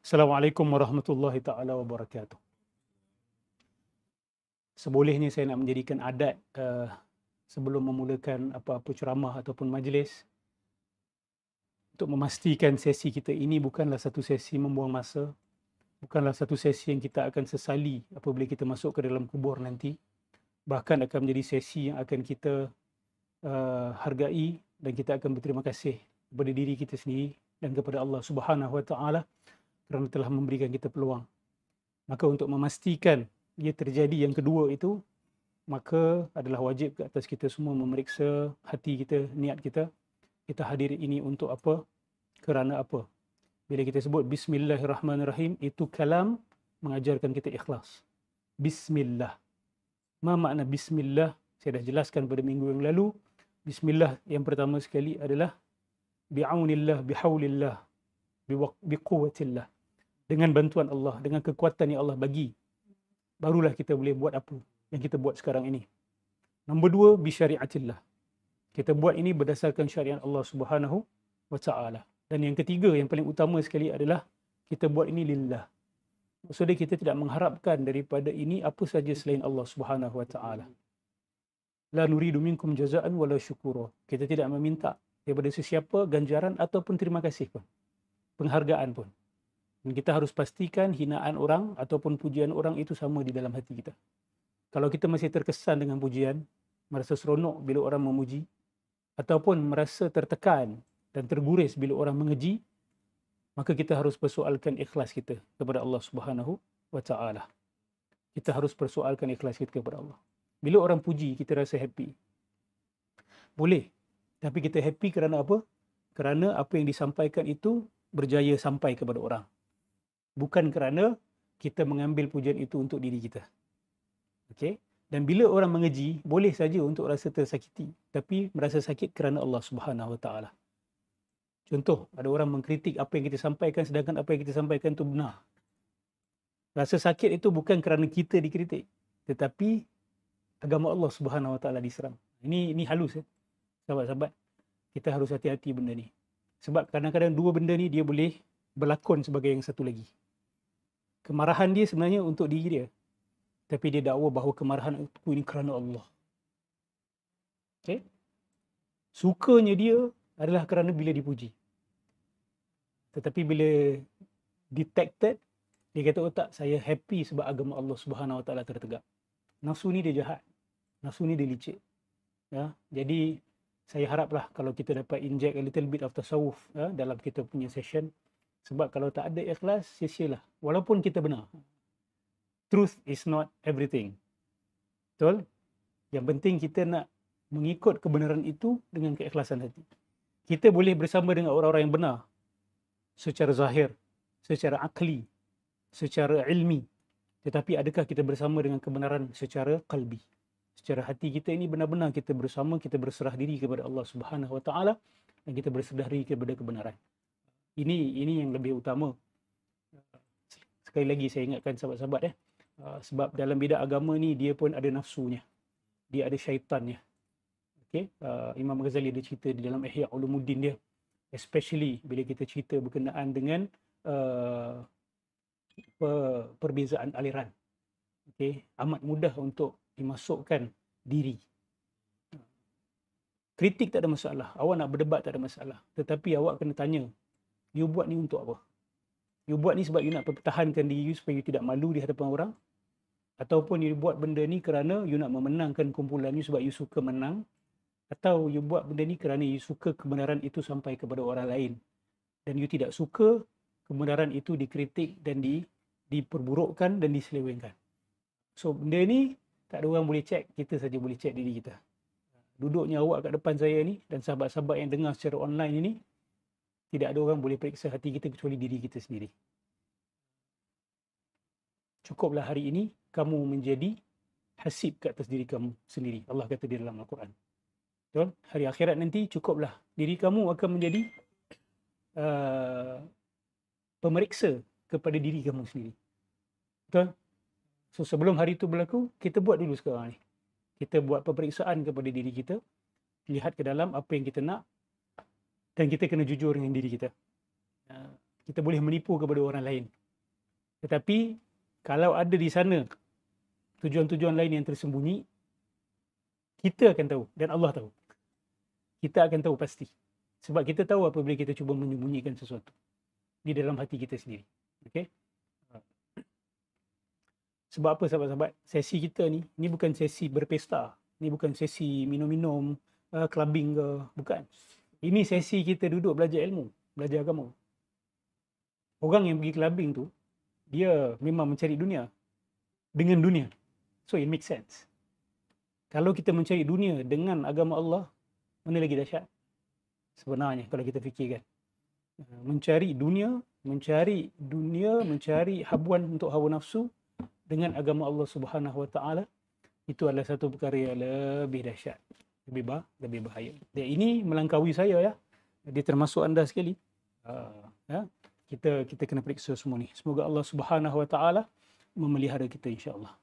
Assalamualaikum warahmatullahi taala wabarakatuh. Sebolehnya saya nak menjadikan adat sebelum memulakan apa-apa ceramah ataupun majlis untuk memastikan sesi kita ini bukanlah satu sesi membuang masa, bukanlah satu sesi yang kita akan sesali apabila kita masuk ke dalam kubur nanti, bahkan akan menjadi sesi yang akan kita hargai dan kita akan berterima kasih kepada diri kita sendiri dan kepada Allah Subhanahu Wa Taala kerana telah memberikan kita peluang. Maka untuk memastikan ia terjadi yang kedua itu, maka adalah wajib ke atas kita semua memeriksa hati kita, niat kita. Kita hadir ini untuk apa? Kerana apa? Bila kita sebut Bismillahirrahmanirrahim, itu kalam mengajarkan kita ikhlas. Bismillah. Ma makna Bismillah? Saya dah jelaskan pada minggu yang lalu. Bismillah yang pertama sekali adalah bi'aunillah, bihaulillah, biquwatillah. Dengan bantuan Allah, dengan kekuatan yang Allah bagi, barulah kita boleh buat apa yang kita buat sekarang ini. Nombor dua, bisyariatillah. Kita buat ini berdasarkan syariat Allah Subhanahu wa Ta'ala. Dan yang ketiga, yang paling utama sekali adalah kita buat ini lillah. Maksudnya kita tidak mengharapkan daripada ini apa saja selain Allah Subhanahu wa Ta'ala. La nuridu minkum jazaan wala syukura. Kita tidak meminta daripada sesiapa ganjaran ataupun terima kasih pun, penghargaan pun. Dan kita harus pastikan hinaan orang ataupun pujian orang itu sama di dalam hati kita. Kalau kita masih terkesan dengan pujian, merasa seronok bila orang memuji, ataupun merasa tertekan dan terguris bila orang mengeji, maka kita harus persoalkan ikhlas kita kepada Allah Subhanahu wa Ta'ala. Kita harus persoalkan ikhlas kita kepada Allah. Bila orang puji, kita rasa happy. Boleh. Tapi kita happy kerana apa? Kerana apa yang disampaikan itu berjaya sampai kepada orang. Bukan kerana kita mengambil pujian itu untuk diri kita. Okey? Dan bila orang mengeji, boleh saja untuk rasa tersakiti, tapi merasa sakit kerana Allah Subhanahu Wa Taala. Contoh, ada orang mengkritik apa yang kita sampaikan sedangkan apa yang kita sampaikan itu benar. Rasa sakit itu bukan kerana kita dikritik, tetapi agama Allah Subhanahu Wa Taala diserang. Ini halus ya. Sahabat-sahabat, kita harus hati-hati benda ni. Sebab kadang-kadang dua benda ni dia boleh berlakon sebagai yang satu lagi. Kemarahan dia sebenarnya untuk diri dia, tapi dia dakwa bahawa kemarahan aku ini kerana Allah. Okay? Sukanya dia adalah kerana bila dipuji. Tetapi bila detected, dia kata, oh tak, saya happy sebab agama Allah Subhanahu Wa Taala tertegak. Nafsu ni dia jahat. Nafsu ni dia licik. Ya? Jadi saya haraplah kalau kita dapat inject a little bit of tasawuf dalam kita punya session. Sebab kalau tak ada ikhlas, sia-sialah. Walaupun kita benar. Truth is not everything. Betul? Yang penting kita nak mengikut kebenaran itu dengan keikhlasan hati. Kita boleh bersama dengan orang-orang yang benar secara zahir, secara akli, secara ilmi. Tetapi adakah kita bersama dengan kebenaran secara qalbi? Secara hati kita ini benar-benar kita bersama, kita berserah diri kepada Allah Subhanahu Wa Taala dan kita berserah diri kepada kebenaran. Ini yang lebih utama. Sekali lagi saya ingatkan sahabat-sahabat sebab dalam bidang agama ni dia pun ada nafsunya. Dia ada syaitannya. Okay? Imam Ghazali ada cerita di dalam Ihya Ulumuddin dia. Especially bila kita cerita berkenaan dengan perbezaan aliran. Okay? Amat mudah untuk dimasukkan diri. Kritik tak ada masalah. Awak nak berdebat tak ada masalah. Tetapi awak kena tanya, you buat ni untuk apa? You buat ni sebab you nak pertahankan diri you supaya you tidak malu di hadapan orang? Ataupun you buat benda ni kerana you nak memenangkan kumpulan you sebab you suka menang? Atau you buat benda ni kerana you suka kebenaran itu sampai kepada orang lain? Dan you tidak suka kebenaran itu dikritik dan diperburukkan dan diselewengkan. So benda ni tak ada orang boleh cek, kita saja boleh cek diri kita. Duduknya awak kat depan saya ni dan sahabat-sahabat yang dengar secara online ini, tidak ada orang boleh periksa hati kita kecuali diri kita sendiri. Cukuplah hari ini kamu menjadi hasib ke atas diri kamu sendiri. Allah kata di dalam Al-Quran. Betul? Hari akhirat nanti cukuplah diri kamu akan menjadi pemeriksa kepada diri kamu sendiri. Betul? So sebelum hari itu berlaku, kita buat dulu sekarang ni. Kita buat pemeriksaan kepada diri kita. Lihat ke dalam apa yang kita nak. Dan kita kena jujur dengan diri kita. kita boleh menipu kepada orang lain. Tetapi kalau ada di sana tujuan-tujuan lain yang tersembunyi, kita akan tahu dan Allah tahu. Kita akan tahu pasti. Sebab kita tahu apabila kita cuba menyembunyikan sesuatu di dalam hati kita sendiri. Okey? Sebab apa sahabat-sahabat? Sesi kita ni bukan sesi berpesta. Ni bukan sesi minum-minum, clubbing ke. Bukan. Ini sesi kita duduk belajar ilmu, belajar agama. Orang yang pergi clubbing tu, dia memang mencari dunia dengan dunia. So it makes sense. Kalau kita mencari dunia dengan agama Allah, mana lagi dahsyat? Sebenarnya kalau kita fikirkan. Mencari dunia, mencari habuan untuk hawa nafsu dengan agama Allah Subhanahu Wa Taala, itu adalah satu perkara yang lebih dahsyat, lebih bahaya. Dan ini melangkaui saya ya. Dia termasuk anda sekali. Ya. Kita kena periksa semua ni. Semoga Allah Subhanahu Wa Taala memelihara kita insya-Allah.